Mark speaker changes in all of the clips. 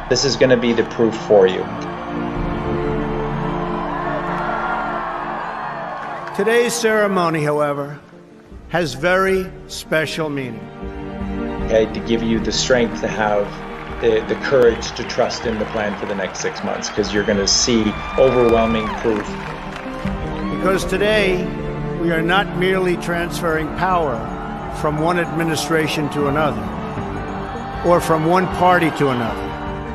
Speaker 1: This is going to be the proof for you.
Speaker 2: Today's ceremony, however, has very special meaning.
Speaker 1: Okay, to give you the strength to have the courage to trust in the plan for the next 6 months, because you're going to see overwhelming proof.
Speaker 2: Because today, we are not merely transferring power from one administration to another, or from one party to another.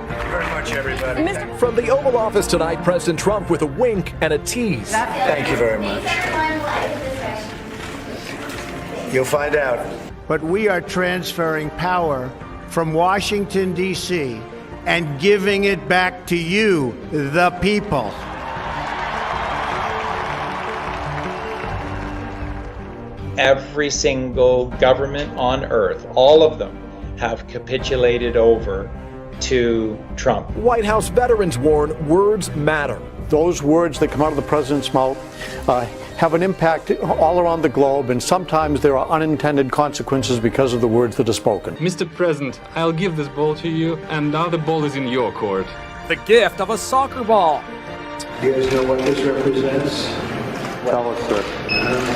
Speaker 3: Thank you very much, everybody.
Speaker 4: From the Oval Office tonight, President Trump with a wink and a tease.
Speaker 3: Thank you very much. You'll find out.
Speaker 2: But we are transferring power from Washington, D.C., and giving it back to you, the people.
Speaker 1: Every single government on earth, all of them, have capitulated over to Trump.
Speaker 4: White House veterans warn words matter.
Speaker 5: Those words that come out of the president's mouth have an impact all around the globe, and sometimes there are unintended consequences because of the words that are spoken.
Speaker 6: Mr. President, I'll give this ball to you, and now the ball is in your court.
Speaker 7: The gift of a soccer ball.
Speaker 3: You guys know what this represents?
Speaker 5: Tell us, sir.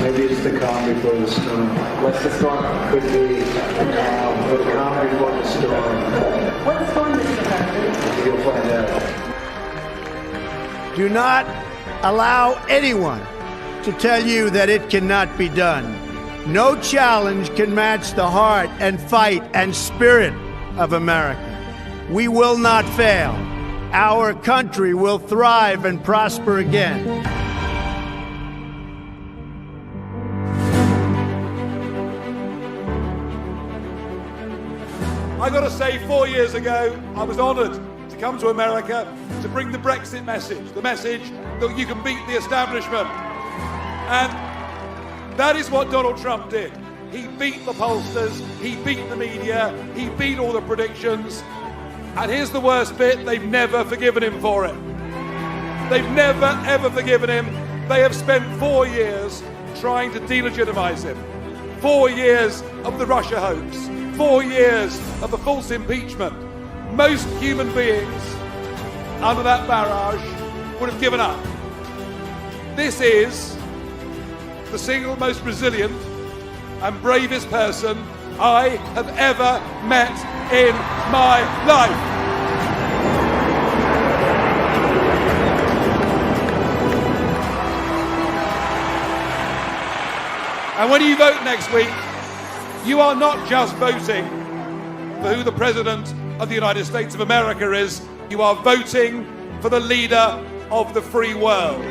Speaker 3: Maybe it's the calm before the storm. What's the storm? Could be the calm before the storm.
Speaker 8: What's the storm, Mr. President?
Speaker 3: You'll find out.
Speaker 2: Do not allow anyone to tell you that it cannot be done. No challenge can match the heart and fight and spirit of America. We will not fail. Our country will thrive and prosper again.
Speaker 9: I got to say, 4 years ago, I was honored to come to America to bring the Brexit message, the message that you can beat the establishment. And that is what Donald Trump did. He beat the pollsters, he beat the media, he beat all the predictions. And here's the worst bit, they've never forgiven him for it. They've never, ever forgiven him. They have spent 4 years trying to delegitimize him. 4 years of the Russia hoax. 4 years of the false impeachment. Most human beings under that barrage would have given up. This is the single most resilient and bravest person I have ever met in my life. And when you vote next week, you are not just voting for who the President of the United States of America is, you are voting for the leader of the free world.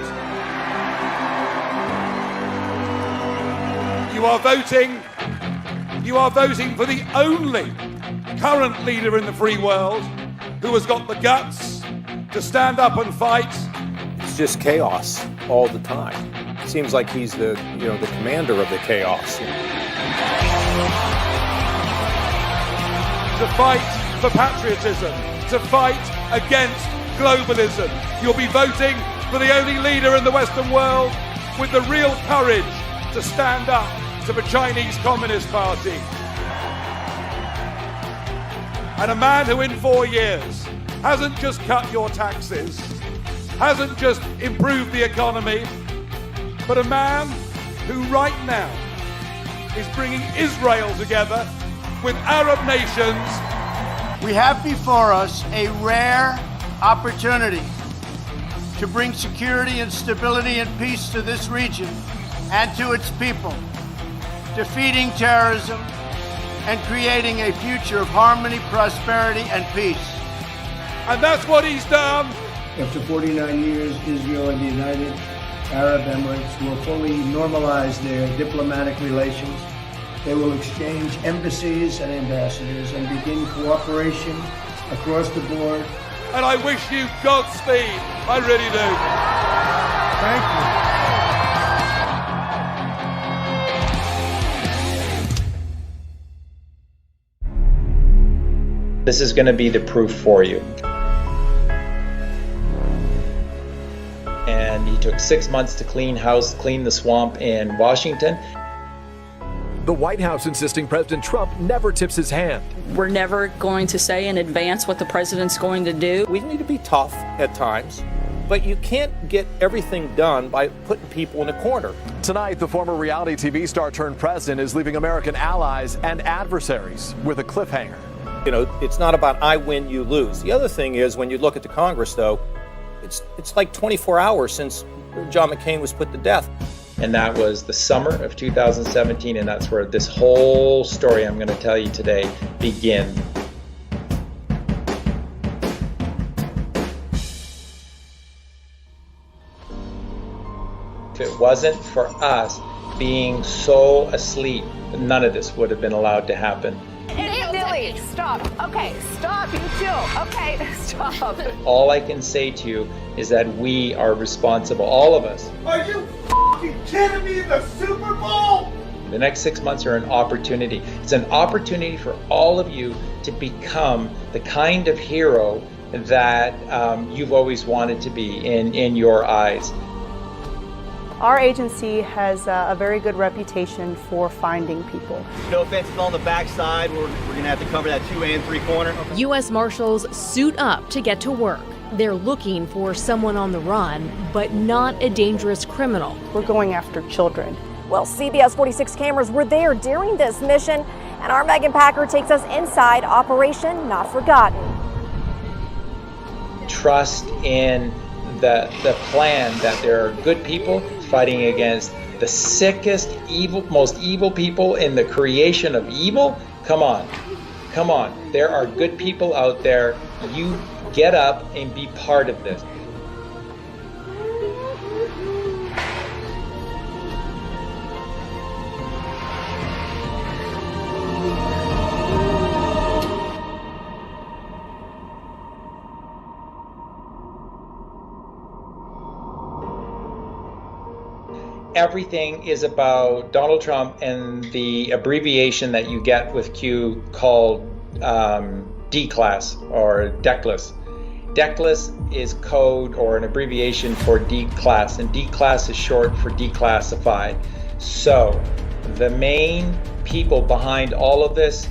Speaker 9: You are voting for the only current leader in the free world who has got the guts to stand up and fight.
Speaker 10: It's just chaos all the time. It seems like he's the commander of the chaos.
Speaker 9: To fight for patriotism, to fight against globalism. You'll be voting for the only leader in the Western world with the real courage to stand up to the Chinese Communist Party. And a man who in 4 years hasn't just cut your taxes, hasn't just improved the economy, but a man who right now is bringing Israel together with Arab nations.
Speaker 2: We have before us a rare opportunity to bring security and stability and peace to this region and to its people, defeating terrorism and creating a future of harmony, prosperity, and peace.
Speaker 9: And that's what he's done.
Speaker 11: After 49 years, Israel and the United Arab Emirates will fully normalize their diplomatic relations. They will exchange embassies and ambassadors and begin cooperation across the board.
Speaker 9: And I wish you Godspeed. I really do.
Speaker 2: Thank you.
Speaker 1: This is going to be the proof for you. And he took 6 months to clean house, clean the swamp in Washington.
Speaker 4: The White House insisting President Trump never tips his hand.
Speaker 8: We're never going to say in advance what the president's going to do.
Speaker 10: We need to be tough at times, but you can't get everything done by putting people in a corner.
Speaker 4: Tonight, the former reality TV star turned president is leaving American allies and adversaries with a cliffhanger.
Speaker 10: You know, it's not about I win, you lose. The other thing is, when you look at the Congress, though, it's like 24 hours since John McCain was put to death.
Speaker 1: And that was the summer of 2017, and that's where this whole story I'm going to tell you today begins. If it wasn't for us being so asleep, none of this would have been allowed to happen.
Speaker 12: Billy, stop. Okay, stop. You too. Okay, stop.
Speaker 1: All I can say to you is that we are responsible, all of us.
Speaker 13: Are you f***ing kidding me? The Super Bowl?
Speaker 1: The next 6 months are an opportunity. It's an opportunity for all of you to become the kind of hero that you've always wanted to be in your eyes.
Speaker 14: Our agency has a very good reputation for finding people.
Speaker 15: No offenses on the backside. We're going to have to cover that 2 and 3 corner.
Speaker 16: U.S. Marshals suit up to get to work. They're looking for someone on the run, but not a dangerous criminal.
Speaker 14: We're going after children.
Speaker 12: Well, CBS 46 cameras were there during this mission, and our Megan Packer takes us inside Operation Not Forgotten.
Speaker 1: Trust in the plan that there are good people fighting against the sickest, most evil people in the creation of evil. Come on. There are good people out there. You get up and be part of this. Everything is about Donald Trump and the abbreviation that you get with Q called D-Class or DECLAS. DECLAS is code or an abbreviation for D-Class, and D-Class is short for declassified. So the main people behind all of this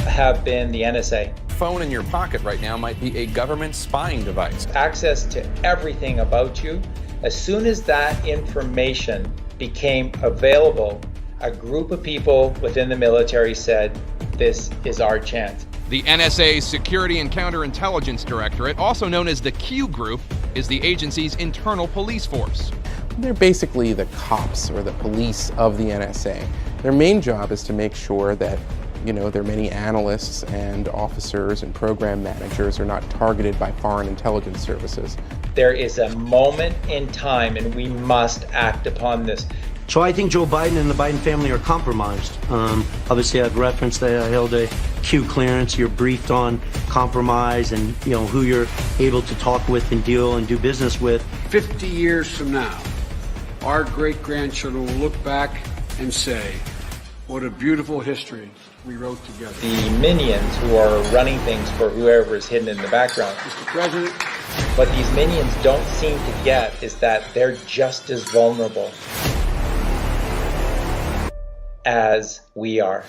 Speaker 1: have been the NSA.
Speaker 17: Phone in your pocket right now might be a government spying device.
Speaker 1: Access to everything about you. As soon as that information became available, a group of people within the military said, this is our chance.
Speaker 18: The NSA's Security and Counterintelligence Directorate, also known as the Q Group, is the agency's internal police force.
Speaker 19: They're basically the cops or the police of the NSA. Their main job is to make sure that, their many analysts and officers and program managers are not targeted by foreign intelligence services.
Speaker 1: There is a moment in time, and we must act upon this.
Speaker 20: So I think Joe Biden and the Biden family are compromised. Obviously, I've referenced that I held a Q clearance. You're briefed on compromise and who you're able to talk with and deal and do business with.
Speaker 21: 50 years from now, our great-grandchildren will look back and say, what a beautiful history we wrote together.
Speaker 1: The minions who are running things for whoever is hidden in the background.
Speaker 21: Mr. President.
Speaker 1: What these minions don't seem to get is that they're just as vulnerable as we are.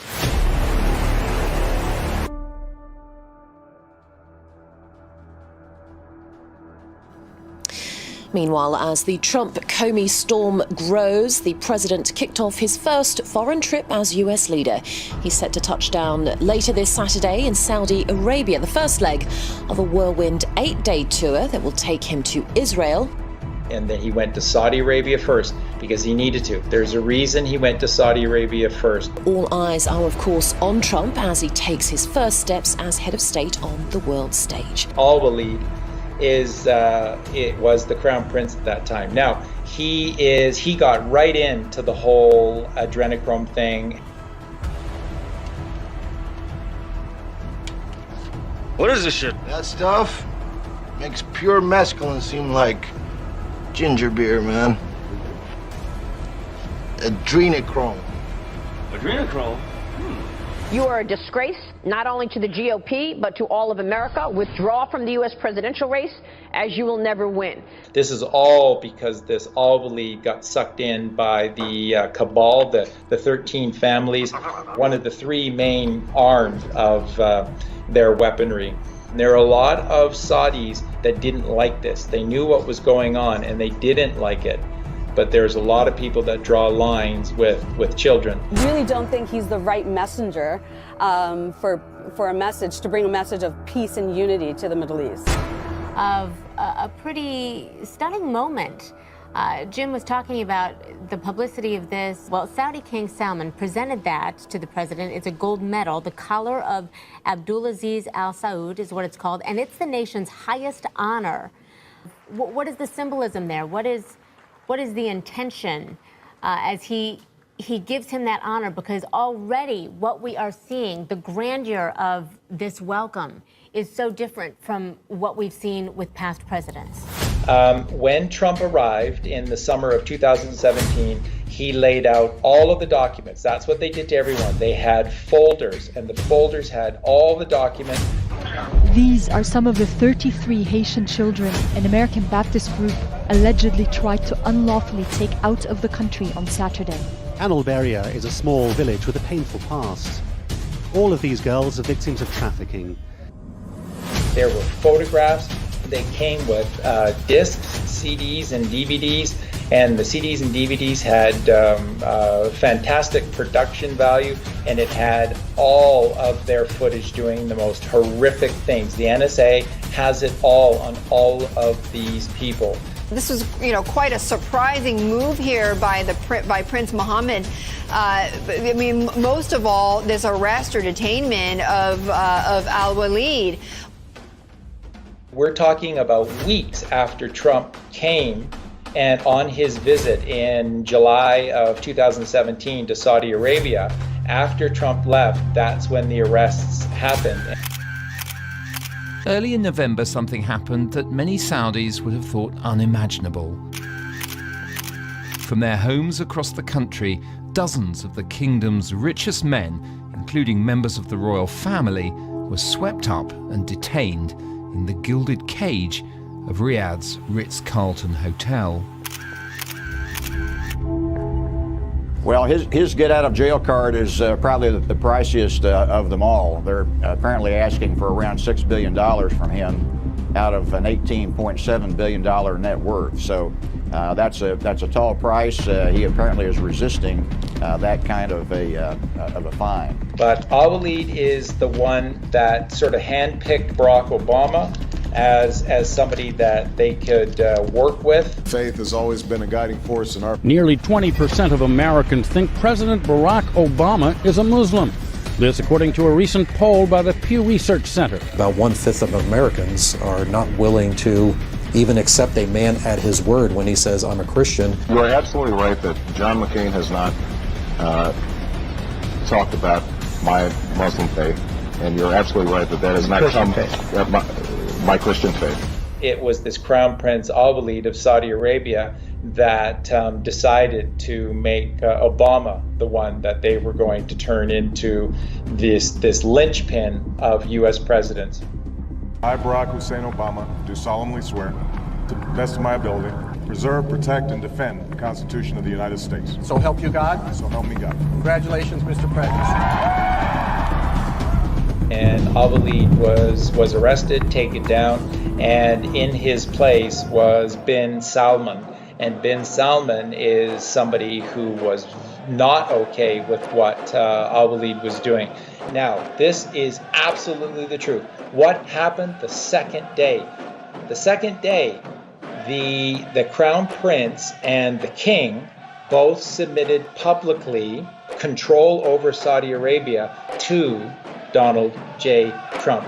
Speaker 22: Meanwhile, as the Trump-Comey storm grows, the president kicked off his first foreign trip as U.S. leader. He's set to touch down later this Saturday in Saudi Arabia, the first leg of a whirlwind 8-day tour that will take him to Israel.
Speaker 1: And then he went to Saudi Arabia first because he needed to. There's a reason he went to Saudi Arabia first.
Speaker 22: All eyes are, of course, on Trump as he takes his first steps as head of state on the world stage.
Speaker 1: All believe is it was the Crown Prince at that time. Now, he got right into the whole adrenochrome thing.
Speaker 23: What is this shit?
Speaker 24: That stuff makes pure mescaline seem like ginger beer, man. Adrenochrome.
Speaker 23: Adrenochrome?
Speaker 12: You are a disgrace
Speaker 5: not only to the GOP, but to all of America. Withdraw from the U.S. presidential race, as you will never win.
Speaker 1: This is all because this Al-Walid got sucked in by the cabal, the 13 families, one of the three main arms of their weaponry. There are a lot of Saudis that didn't like this. They knew what was going on and they didn't like it. But there's a lot of people that draw lines with children.
Speaker 6: Really don't think he's the right messenger for a message, to bring a message of peace and unity to the Middle East.
Speaker 7: Of a pretty stunning moment. Jim was talking about the publicity of this. Well, Saudi King Salman presented that to the president. It's a gold medal. The collar of Abdulaziz Al Saud is what it's called, and it's the nation's highest honor. What is the symbolism there? What is the intention as he gives him that honor? Because already what we are seeing, the grandeur of this welcome, is so different from what we've seen with past presidents.
Speaker 1: When Trump arrived in the summer of 2017, he laid out all of the documents. That's what they did to everyone. They had folders, and the folders had all the documents.
Speaker 23: These are some of the 33 Haitian children an American Baptist group allegedly tried to unlawfully take out of the country on Saturday.
Speaker 25: Annalberia is a small village with a painful past. All of these girls are victims of trafficking.
Speaker 1: There were photographs. They came with discs, CDs, and DVDs. And the CDs and DVDs had fantastic production value, and it had all of their footage doing the most horrific things. The NSA has it all on all of these people.
Speaker 26: This was, quite a surprising move here by Prince Mohammed. I mean, most of all, this arrest or detainment of Al-Walid.
Speaker 1: We're talking about weeks after Trump came and on his visit in July of 2017 to Saudi Arabia. After Trump left, that's when the arrests happened.
Speaker 27: Early in November, something happened that many Saudis would have thought unimaginable. From their homes across the country, dozens of the kingdom's richest men, including members of the royal family, were swept up and detained in the gilded cage of Riyadh's Ritz-Carlton Hotel.
Speaker 28: Well, his get-out-of-jail card is probably the priciest of them all. They're apparently asking for around $6 billion from him out of an $18.7 billion net worth. So that's a tall price. He apparently is resisting that kind of a fine.
Speaker 1: But Al-Walid is the one that sort of handpicked Barack Obama as somebody that they could work with.
Speaker 29: Faith has always been a guiding force in our...
Speaker 30: Nearly 20% of Americans think President Barack Obama is a Muslim. This according to a recent poll by the Pew Research Center.
Speaker 31: About 1/5 of Americans are not willing to even accept a man at his word when he says, I'm a Christian.
Speaker 29: You are absolutely right that John McCain has not talked about my Muslim faith, and you're absolutely right that has not come my Christian faith.
Speaker 1: It was this Crown Prince Al-Walid of Saudi Arabia that decided to make Obama the one that they were going to turn into this linchpin of U.S. presidents.
Speaker 29: I, Barack Hussein Obama, do solemnly swear, to the best of my ability, preserve, protect, and defend the Constitution of the United States.
Speaker 32: So help you God?
Speaker 29: So help me God.
Speaker 32: Congratulations, Mr. President.
Speaker 1: And Al-Walid was arrested, taken down, and in his place was bin Salman. And bin Salman is somebody who was not okay with what Al-Walid was doing. Now, this is absolutely the truth. What happened the second day? The second day, the Crown Prince and the King both submitted publicly control over Saudi Arabia to Donald J. Trump.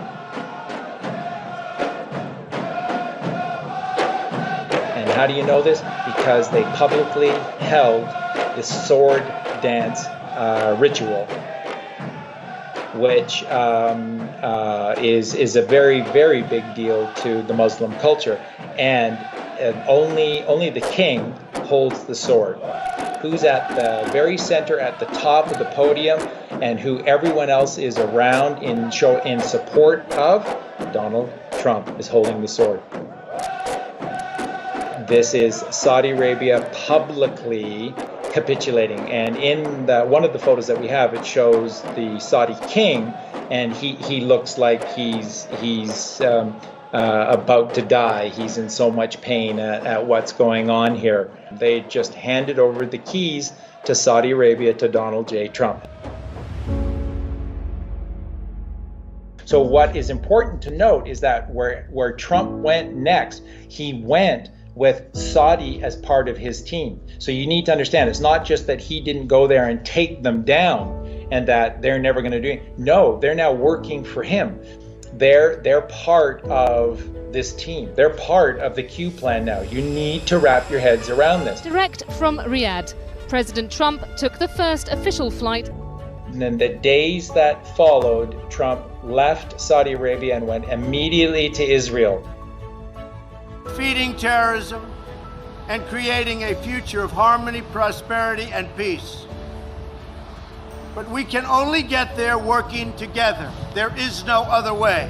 Speaker 1: And how do you know this? Because they publicly held the sword dance ritual, which is a very, very big deal to the Muslim culture. And only the king holds the sword. Who's at the very center, at the top of the podium, and who everyone else is around in support of, Donald Trump is holding the sword. This is Saudi Arabia publicly capitulating, and in one of the photos that we have, it shows the Saudi king, and he looks like he's about to die. He's in so much pain at what's going on here. They just handed over the keys to Saudi Arabia to Donald J. Trump. So what is important to note is that where Trump went next, he went with Saudi as part of his team. So you need to understand, it's not just that he didn't go there and take them down and that they're never going to do it. No, they're now working for him. They're part of this team. They're part of the Q plan now. You need to wrap your heads around this.
Speaker 2: Direct from Riyadh, President Trump took the first official flight.
Speaker 1: And then the days that followed, Trump left Saudi Arabia and went immediately to Israel.
Speaker 3: Defeating terrorism and creating a future of harmony, prosperity, and peace. But we can only get there working together. There is no other way.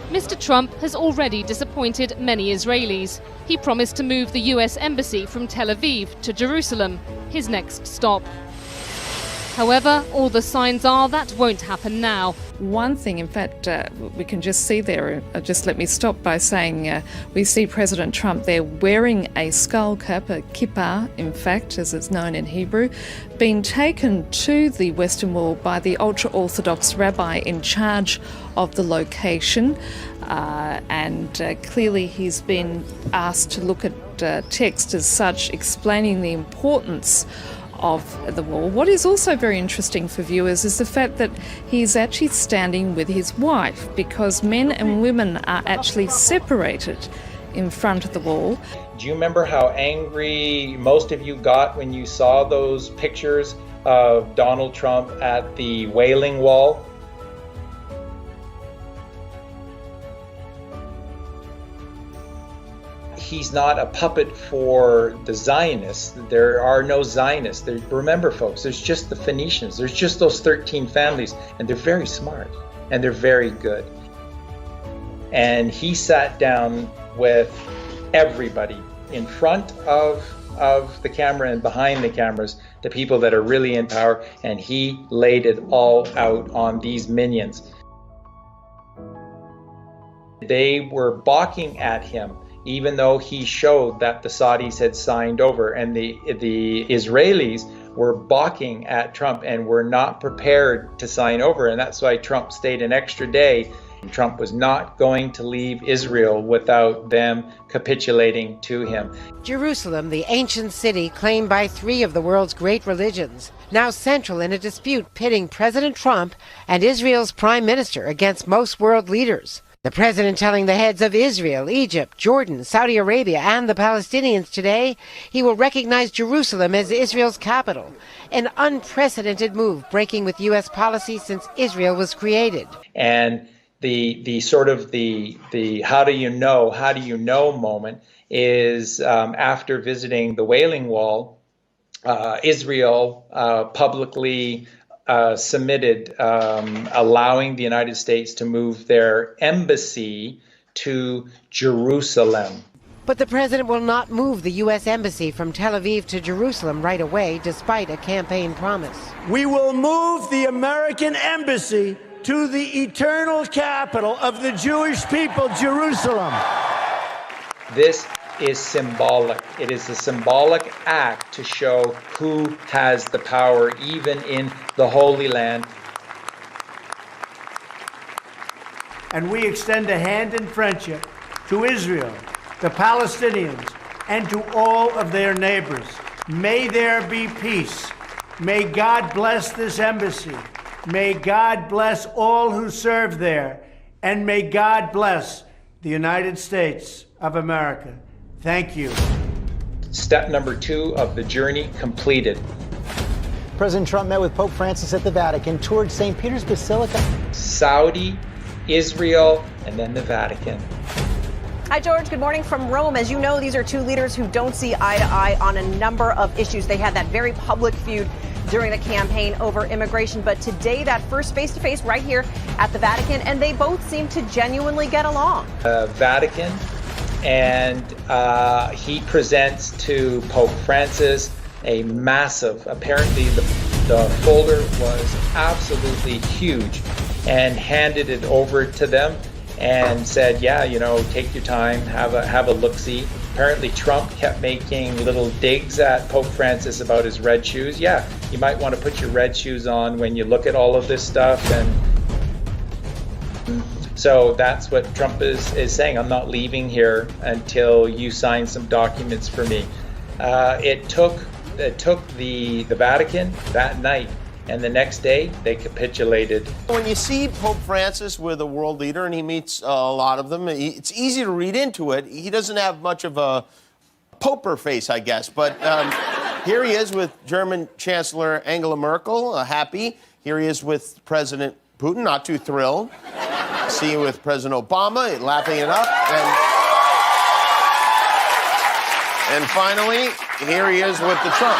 Speaker 2: Mr. Trump has already disappointed many Israelis. He promised to move the US embassy from Tel Aviv to Jerusalem, his next stop. However, all the signs are that won't happen now.
Speaker 4: One thing, in fact, we can just see there, just let me stop by saying we see President Trump there wearing a skull cap, a kippah, in fact, as it's known in Hebrew, being taken to the Western Wall by the ultra-Orthodox rabbi in charge of the location. And clearly he's been asked to look at text as such, explaining the importance of the wall. What is also very interesting for viewers is the fact that he's actually standing with his wife, because men and women are actually separated in front of the wall.
Speaker 1: Do you remember how angry most of you got when you saw those pictures of Donald Trump at the Wailing Wall? He's not a puppet for the Zionists. There are no Zionists. Remember, folks, there's just the Phoenicians. There's just those 13 families, and they're very smart, and they're very good. And he sat down with everybody in front of the camera and behind the cameras, the people that are really in power, and he laid it all out on these minions. They were balking at him, even though he showed that the Saudis had signed over, and the Israelis were balking at Trump and were not prepared to sign over. And that's why Trump stayed an extra day. Trump was not going to leave Israel without them capitulating to him.
Speaker 8: Jerusalem, the ancient city claimed by three of the world's great religions, now central in a dispute pitting President Trump and Israel's prime minister against most world leaders. The president telling the heads of Israel, Egypt, Jordan, Saudi Arabia, and the Palestinians today he will recognize Jerusalem as Israel's capital, an unprecedented move breaking with U.S. policy since Israel was created.
Speaker 1: And the sort of the how do you know moment is after visiting the Wailing Wall, Israel publicly submitted allowing the United States to move their embassy to Jerusalem.
Speaker 8: But the president will not move the U.S. embassy from Tel Aviv to Jerusalem right away, despite a campaign promise.
Speaker 3: We will move the American embassy to the eternal capital of the Jewish people, Jerusalem.
Speaker 1: This is symbolic. It is a symbolic act to show who has the power, even in the Holy Land.
Speaker 3: And we extend a hand in friendship to Israel, the Palestinians, and to all of their neighbors. May there be peace. May God bless this embassy. May God bless all who serve there. And may God bless the United States of America. Thank you.
Speaker 1: Step number 2 of the journey completed.
Speaker 9: President Trump met with Pope Francis at the Vatican, toured St. Peter's Basilica.
Speaker 1: Saudi, Israel, and then the Vatican.
Speaker 12: Hi, George. Good morning from Rome. As you know, these are two leaders who don't see eye to eye on a number of issues. They had that very public feud during the campaign over immigration. But today, that first face-to-face right here at the Vatican, and they both seem to genuinely get along.
Speaker 1: Vatican, and he presents to Pope Francis a massive, apparently the folder was absolutely huge, and handed it over to them and said, yeah, you know, take your time, have a look-see. Apparently Trump kept making little digs at Pope Francis about his red shoes. Yeah, you might want to put your red shoes on when you look at all of this stuff. And so that's what Trump is saying. I'm not leaving here until you sign some documents for me. It took the Vatican that night, and the next day they capitulated.
Speaker 10: When you see Pope Francis with a world leader, and he meets a lot of them, it's easy to read into it. He doesn't have much of a poker face, I guess, but here he is with German Chancellor Angela Merkel, happy. Here he is with President Putin, not too thrilled. See you with President Obama, laughing it up. And finally, here he is with the Trump.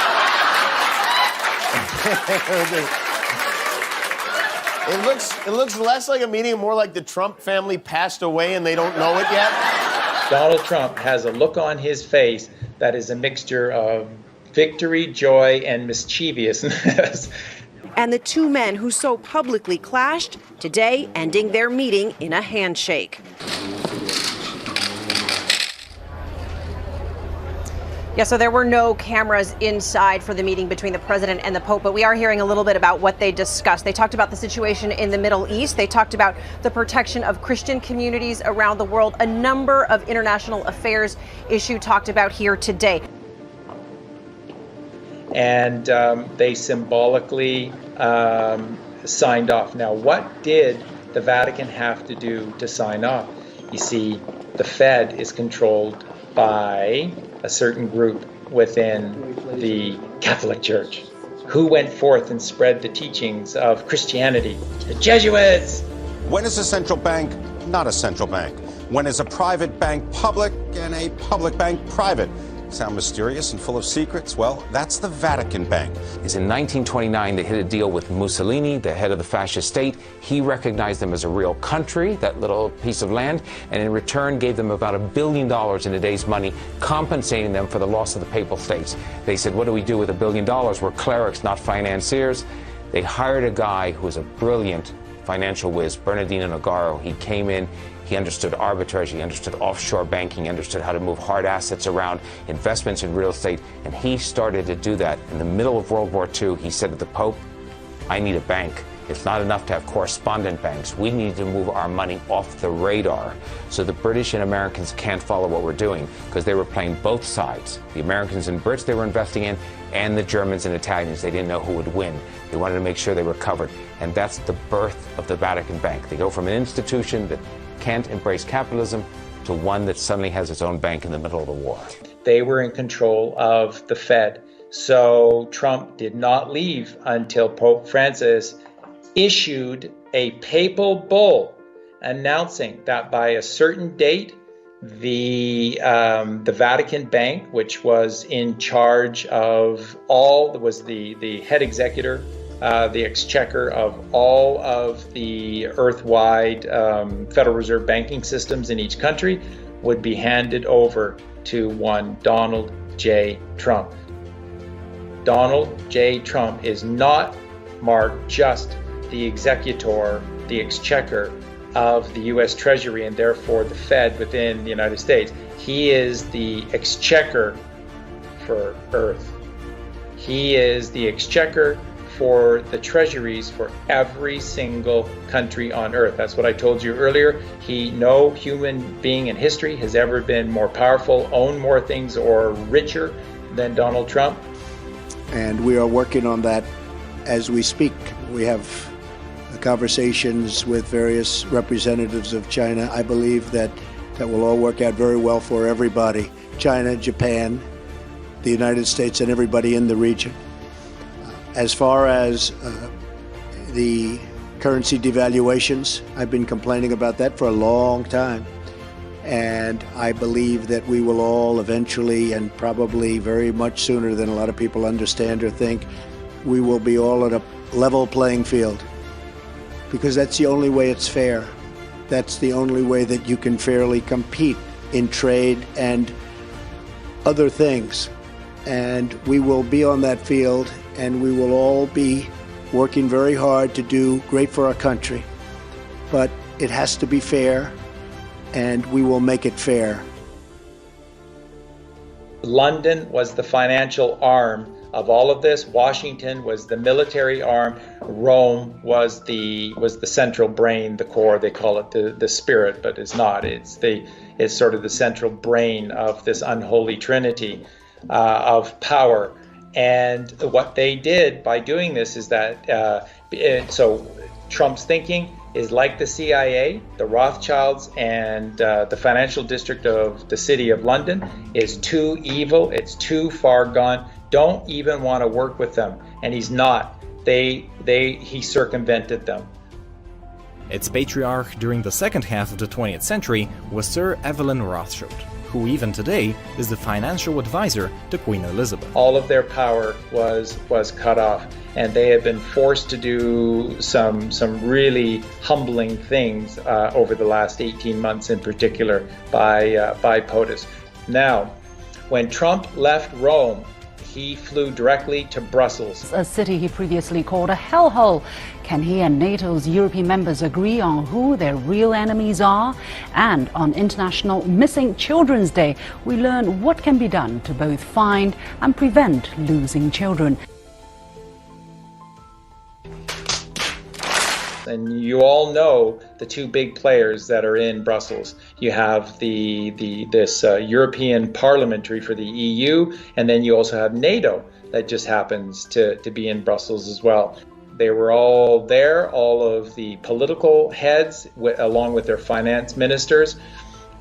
Speaker 10: It looks less like a meeting and more like the Trump family passed away and they don't know it yet.
Speaker 1: Donald Trump has a look on his face that is a mixture of victory, joy, and mischievousness.
Speaker 12: And the two men who so publicly clashed, today ending their meeting in a handshake. Yeah, so there were no cameras inside for the meeting between the president and the Pope, but we are hearing a little bit about what they discussed. They talked about the situation in the Middle East. They talked about the protection of Christian communities around the world. A number of international affairs issue talked about here today.
Speaker 1: And they symbolically signed off. Now, what did the Vatican have to do to sign off? You see, the Fed is controlled by a certain group within the Catholic Church. Who went forth and spread the teachings of Christianity? The Jesuits!
Speaker 11: When is a central bank not a central bank? When is a private bank public and a public bank private? Sound mysterious and full of secrets? Well, that's the Vatican Bank.
Speaker 13: Is in 1929, they hit a deal with Mussolini, the head of the fascist state. He recognized them as a real country, that little piece of land, and in return gave them about $1 billion in today's money, compensating them for the loss of the Papal States. They said, what do we do with $1 billion? We're clerics, not financiers. They hired a guy who was a brilliant financial whiz, Bernardino Nogaro. He came in. He understood arbitrage, he understood offshore banking, he understood how to move hard assets around, investments in real estate, and he started to do that. In the middle of World War II, he said to the Pope, I need a bank. It's not enough to have correspondent banks. We need to move our money off the radar so the British and Americans can't follow what we're doing, because they were playing both sides. The Americans and Brits they were investing in, and the Germans and Italians. They didn't know who would win. They wanted to make sure they were covered. And that's the birth of the Vatican Bank. They go from an institution that can't embrace capitalism to one that suddenly has its own bank in the middle of the war.
Speaker 1: They were in control of the Fed. So Trump did not leave until Pope Francis issued a papal bull announcing that by a certain date, the Vatican Bank, which was in charge of was the head executor, the exchequer of all of the earth-wide Federal Reserve banking systems in each country, would be handed over to one Donald J. Trump. Donald J. Trump is not, Mark, just the executor, the exchequer of the U.S. Treasury and therefore the Fed within the United States. He is the exchequer for Earth. He is the exchequer for the treasuries for every single country on Earth. That's what I told you earlier. No human being in history has ever been more powerful, owned more things, or richer than Donald Trump.
Speaker 3: And we are working on that as we speak. We have conversations with various representatives of China. I believe that will all work out very well for everybody. China, Japan, the United States, and everybody in the region. As far as the currency devaluations, I've been complaining about that for a long time. And I believe that we will all eventually, and probably very much sooner than a lot of people understand or think, we will be all at a level playing field, because that's the only way it's fair. That's the only way that you can fairly compete in trade and other things. And we will be on that field, and we will all be working very hard to do great for our country. But it has to be fair, and we will make it fair.
Speaker 1: London was the financial arm of all of this. Washington was the military arm. Rome was the central brain, the core. They call it the spirit, but it's not. It's sort of the central brain of this unholy trinity of power. And what they did by doing this is that so Trump's thinking is like the CIA, the Rothschilds, and the financial district of the city of London is too evil. It's too far gone. Don't even want to work with them. And he's not. He circumvented them.
Speaker 5: Its patriarch during the second half of the 20th century was Sir Evelyn Rothschild, who even today is the financial advisor to Queen Elizabeth.
Speaker 1: All of their power was cut off, and they have been forced to do some really humbling things over the last 18 months in particular by POTUS. Now, when Trump left Rome, he flew directly to Brussels.
Speaker 6: A city he previously called a hellhole. Can he and NATO's European members agree on who their real enemies are? And on International Missing Children's Day, we learn what can be done to both find and prevent losing children.
Speaker 1: And you all know the two big players that are in Brussels. You have this European Parliamentary for the EU, and then you also have NATO that just happens to be in Brussels as well. They were all there, all of the political heads, along with their finance ministers,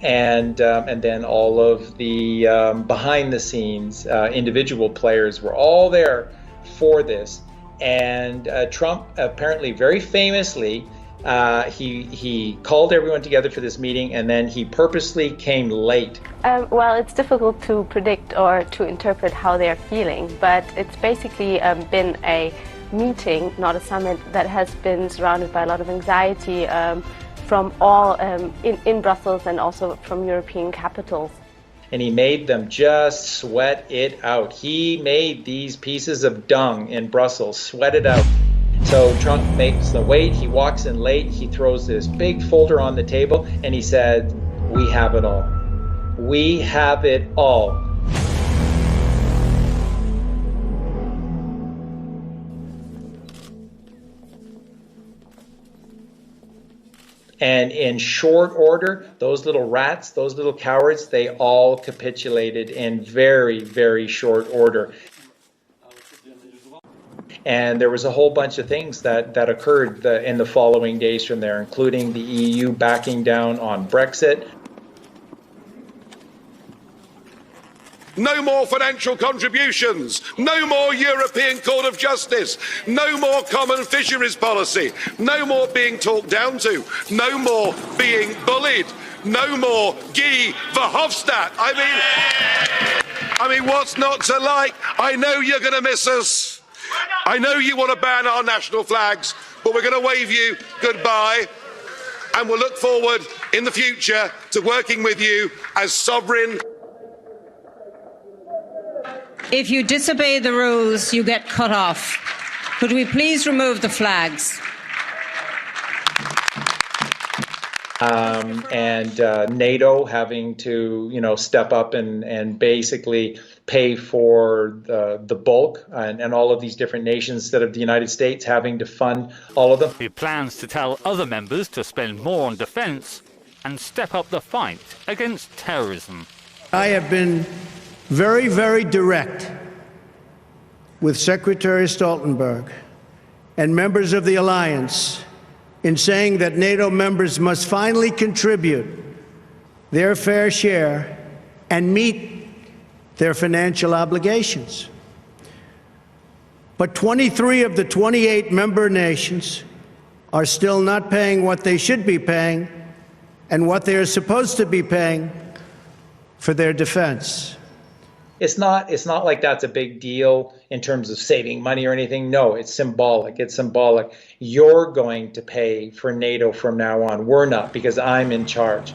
Speaker 1: and then all of the behind-the-scenes individual players were all there for this. And Trump apparently very famously, he called everyone together for this meeting, and then he purposely came late.
Speaker 14: Well, it's difficult to predict or to interpret how they're feeling, but it's basically been a meeting, not a summit, that has been surrounded by a lot of anxiety from all in Brussels and also from European capitals.
Speaker 1: And he made them just sweat it out. He made these pieces of dung in Brussels sweat it out. So Trump makes the wait, he walks in late, he throws this big folder on the table, and he said, "We have it all. We have it all." And in short order, those little rats, those little cowards, they all capitulated in very, very short order. And there was a whole bunch of things that occurred in the following days from there, including the EU backing down on Brexit.
Speaker 15: No more financial contributions, no more European Court of Justice, no more common fisheries policy, no more being talked down to, no more being bullied, no more Guy Verhofstadt. I mean, what's not to like? I know you're going to miss us. I know you want to ban our national flags, but we're going to wave you goodbye, and we'll look forward in the future to working with you as sovereign.
Speaker 16: If you disobey the rules, you get cut off. Could we please remove the flags?
Speaker 1: And NATO having to, step up and basically pay for the bulk, and all of these different nations instead of the United States having to fund all of them.
Speaker 17: He plans to tell other members to spend more on defense and step up the fight against terrorism.
Speaker 3: I have been very, very direct with Secretary Stoltenberg and members of the alliance in saying that NATO members must finally contribute their fair share and meet their financial obligations. But 23 of the 28 member nations are still not paying what they should be paying and what they are supposed to be paying for their defense.
Speaker 1: It's not like that's a big deal in terms of saving money or anything. No, it's symbolic. It's symbolic. You're going to pay for NATO from now on. We're not, because I'm in charge.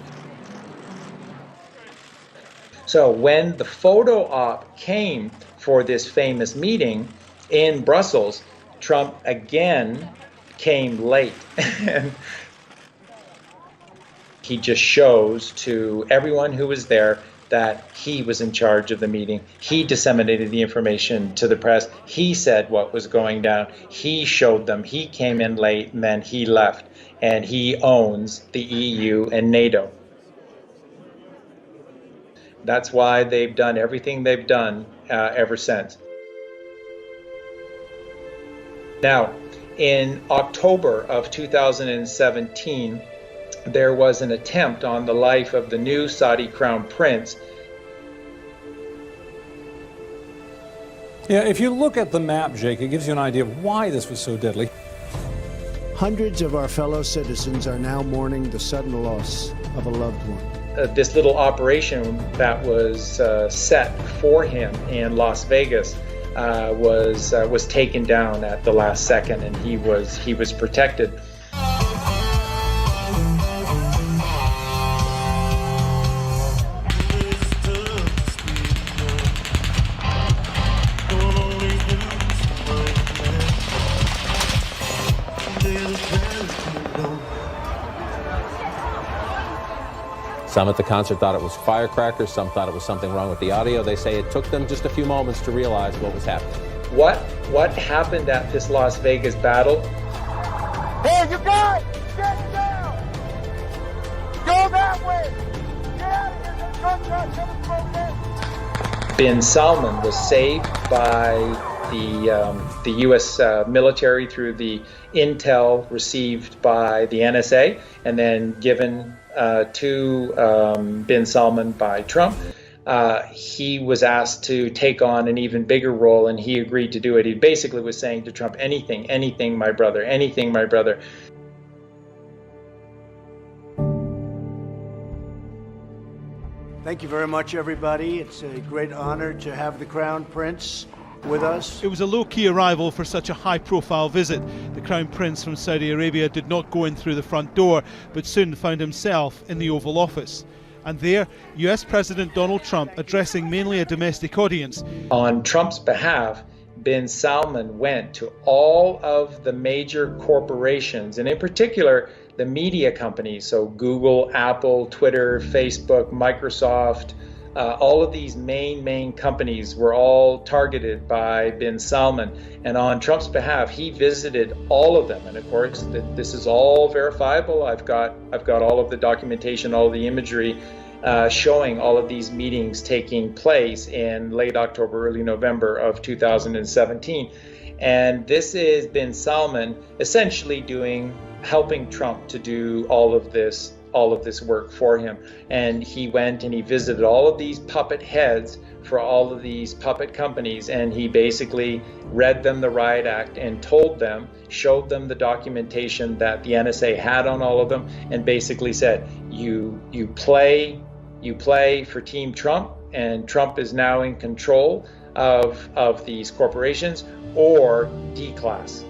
Speaker 1: So when the photo op came for this famous meeting in Brussels, Trump again came late. And he just shows to everyone who was there that he was in charge of the meeting. He disseminated the information to the press. He said what was going down. He showed them. He came in late, and then he left. And he owns the EU and NATO. That's why they've done everything they've done ever since. Now, in October of 2017, there was an attempt on the life of the new Saudi crown prince.
Speaker 32: Yeah, if you look at the map, Jake, it gives you an idea of why this was so deadly.
Speaker 3: Hundreds of our fellow citizens are now mourning the sudden loss of a loved one.
Speaker 1: This little operation that was set for him in Las Vegas was taken down at the last second, and he was protected.
Speaker 7: Some at the concert thought it was firecrackers, some thought it was something wrong with the audio. They say it took them just a few moments to realize what was happening.
Speaker 1: What happened at this Las Vegas battle?
Speaker 18: Hey, you guys, get down! Go that way! Get out of here!
Speaker 1: Bin Salman was saved by the U.S. military through the intel received by the NSA, and then given to Bin Salman by Trump. He was asked to take on an even bigger role, and he agreed to do it. He basically was saying to Trump, anything, my brother, anything, my brother.
Speaker 3: Thank you very much, everybody. It's a great honor to have the Crown Prince with us.
Speaker 19: It was a low-key arrival for such a high-profile visit. The Crown Prince from Saudi Arabia did not go in through the front door, but soon found himself in the Oval Office. And there, US President Donald Trump addressing mainly a domestic audience.
Speaker 1: On Trump's behalf, Bin Salman went to all of the major corporations, and in particular, the media companies, so Google, Apple, Twitter, Facebook, Microsoft, all of these main companies were all targeted by Bin Salman. And on Trump's behalf, he visited all of them. And of course, this is all verifiable. I've got all of the documentation, all of the imagery showing all of these meetings taking place in late October, early November of 2017. And this is Bin Salman essentially helping Trump to do all of this work for him. And he went and he visited all of these puppet heads for all of these puppet companies, and he basically read them the riot act and showed them the documentation that the NSA had on all of them, and basically said, you play for Team Trump, and Trump is now in control of these corporations, or declass.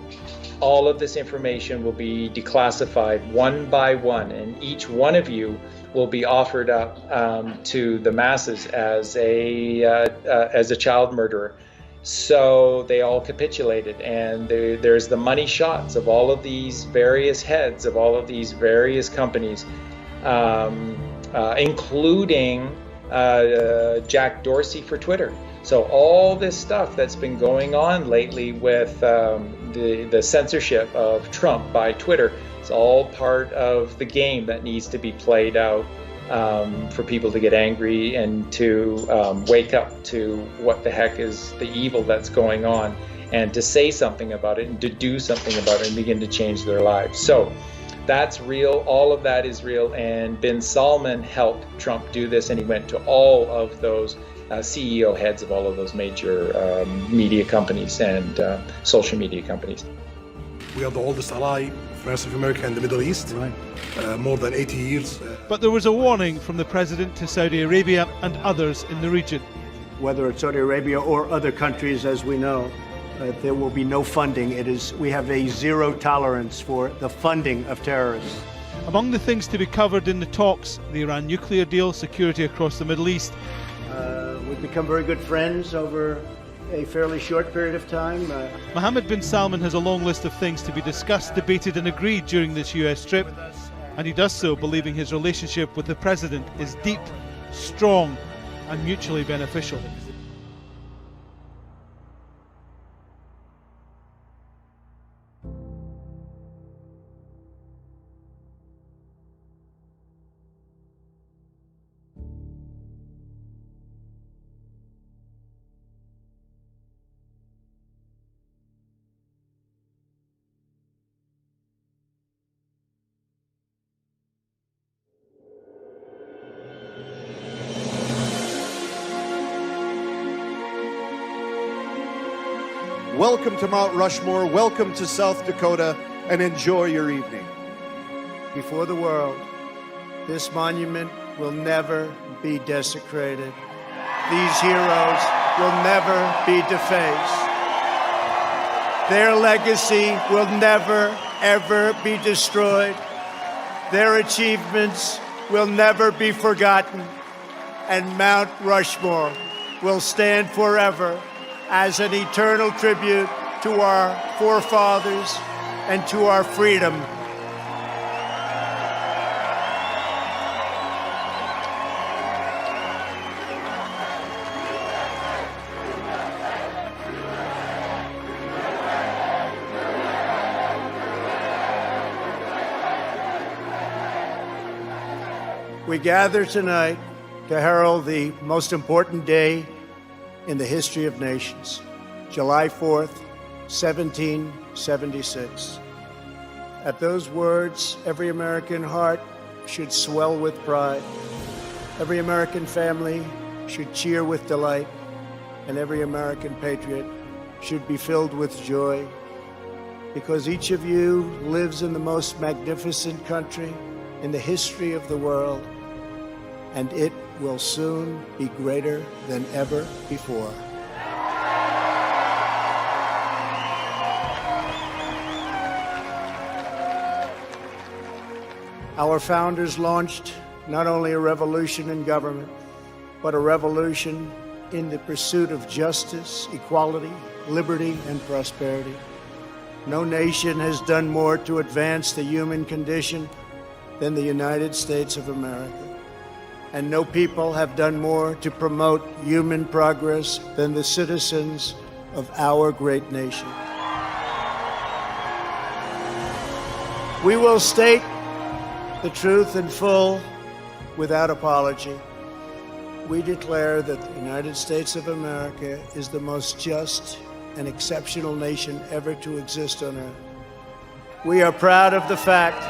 Speaker 1: All of this information will be declassified one by one, and each one of you will be offered up to the masses as a child murderer. So they all capitulated, and there's the money shots of all of these various heads of all of these various companies, including Jack Dorsey for Twitter. So all this stuff that's been going on lately with the censorship of Trump by Twitter, it's all part of the game that needs to be played out for people to get angry and to wake up to what the heck is the evil that's going on, and to say something about it and to do something about it and begin to change their lives. So that's real. All of that is real. And Bin Salman helped Trump do this, and he went to all of those CEO heads of all of those major media companies and social media companies.
Speaker 20: We are the oldest ally of France of America in the Middle East, more than 80 years.
Speaker 19: But there was a warning from the president to Saudi Arabia and others in the region.
Speaker 3: whether it's Saudi Arabia or other countries, as we know, there will be no funding. We have a zero tolerance for the funding of terrorists.
Speaker 19: Among the things to be covered in the talks, the Iran nuclear deal, security across the Middle East.
Speaker 3: We've become very good friends over a fairly short period of time.
Speaker 19: Mohammed bin Salman has a long list of things to be discussed, debated and agreed during this US trip, and he does so believing his relationship with the president is deep, strong and mutually beneficial.
Speaker 2: Welcome to Mount Rushmore, welcome to South Dakota, and enjoy your evening.
Speaker 3: Before the world, this monument will never be desecrated. These heroes will never be defaced. Their legacy will never, ever be destroyed. Their achievements will never be forgotten. And Mount Rushmore will stand forever as an eternal tribute to our forefathers and to our freedom. We gather tonight to herald the most important day in the history of nations, July 4th, 1776. At those words, every American heart should swell with pride. Every American family should cheer with delight, and every American patriot should be filled with joy, because each of you lives in the most magnificent country in the history of the world, and it will soon be greater than ever before. Our founders launched not only a revolution in government, but a revolution in the pursuit of justice, equality, liberty, and prosperity. No nation has done more to advance the human condition than the United States of America. And no people have done more to promote human progress than the citizens of our great nation. We will state the truth in full, without apology. We declare that the United States of America is the most just and exceptional nation ever to exist on earth. We are proud of the fact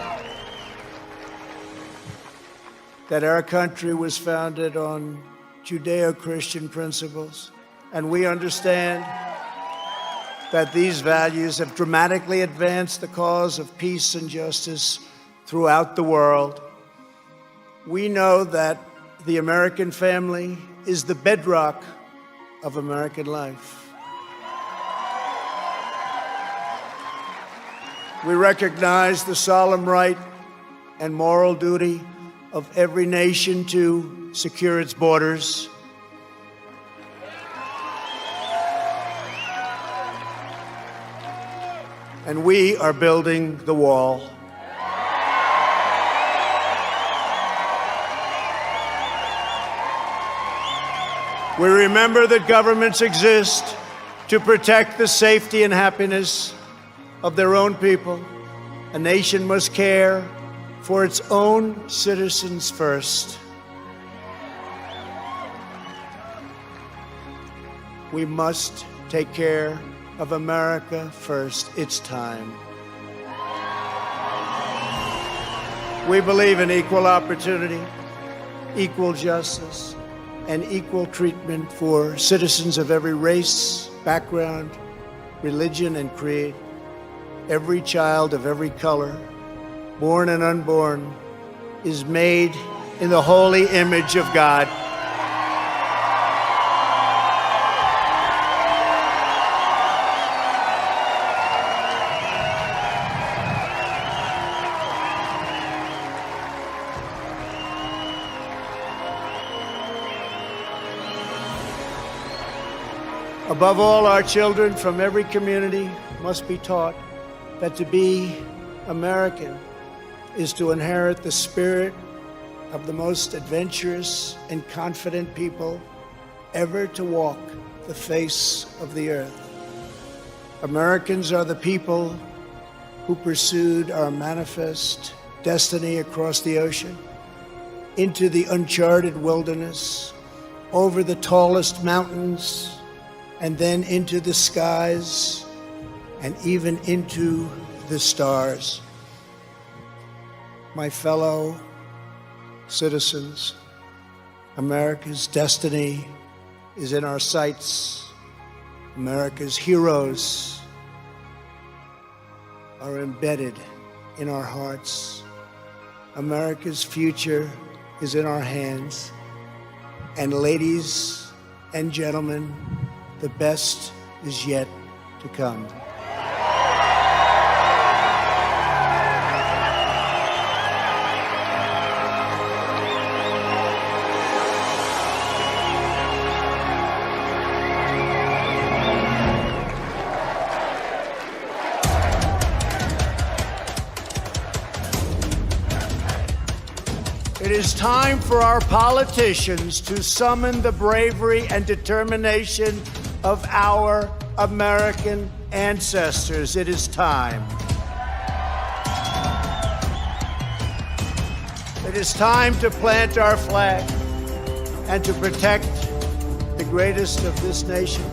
Speaker 3: that our country was founded on Judeo-Christian principles, and we understand that these values have dramatically advanced the cause of peace and justice throughout the world. We know that the American family is the bedrock of American life. We recognize the solemn right and moral duty of every nation to secure its borders. And we are building the wall. We remember that governments exist to protect the safety and happiness of their own people. A nation must care for its own citizens first. We must take care of America first. It's time. We believe in equal opportunity, equal justice, and equal treatment for citizens of every race, background, religion, and creed. Every child of every color, born and unborn, is made in the holy image of God. Above all, our children from every community must be taught that to be American is to inherit the spirit of the most adventurous and confident people ever to walk the face of the earth. Americans are the people who pursued our manifest destiny across the ocean, into the uncharted wilderness, over the tallest mountains, and then into the skies, and even into the stars. My fellow citizens, America's destiny is in our sights. America's heroes are embedded in our hearts. America's future is in our hands. And ladies and gentlemen, the best is yet to come. It is time for our politicians to summon the bravery and determination of our American ancestors. It is time. It is time to plant our flag and to protect the greatest of this nation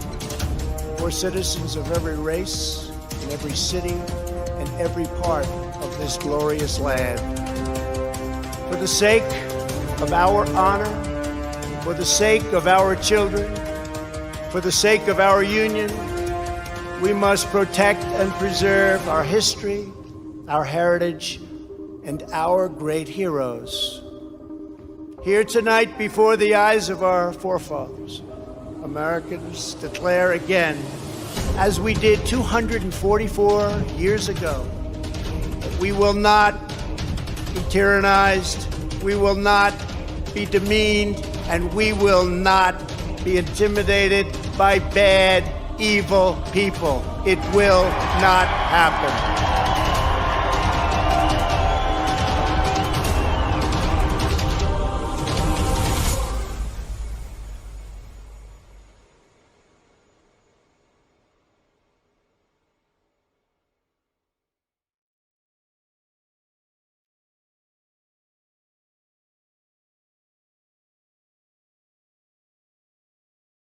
Speaker 3: for citizens of every race, in every city, and every part of this glorious land. For the sake of our honor, for the sake of our children, for the sake of our union, we must protect and preserve our history, our heritage, and our great heroes. Here tonight, before the eyes of our forefathers, Americans declare again, as we did 244 years ago, that we will not be tyrannized, we will not be demeaned, and we will not be intimidated by bad, evil people. It will not happen.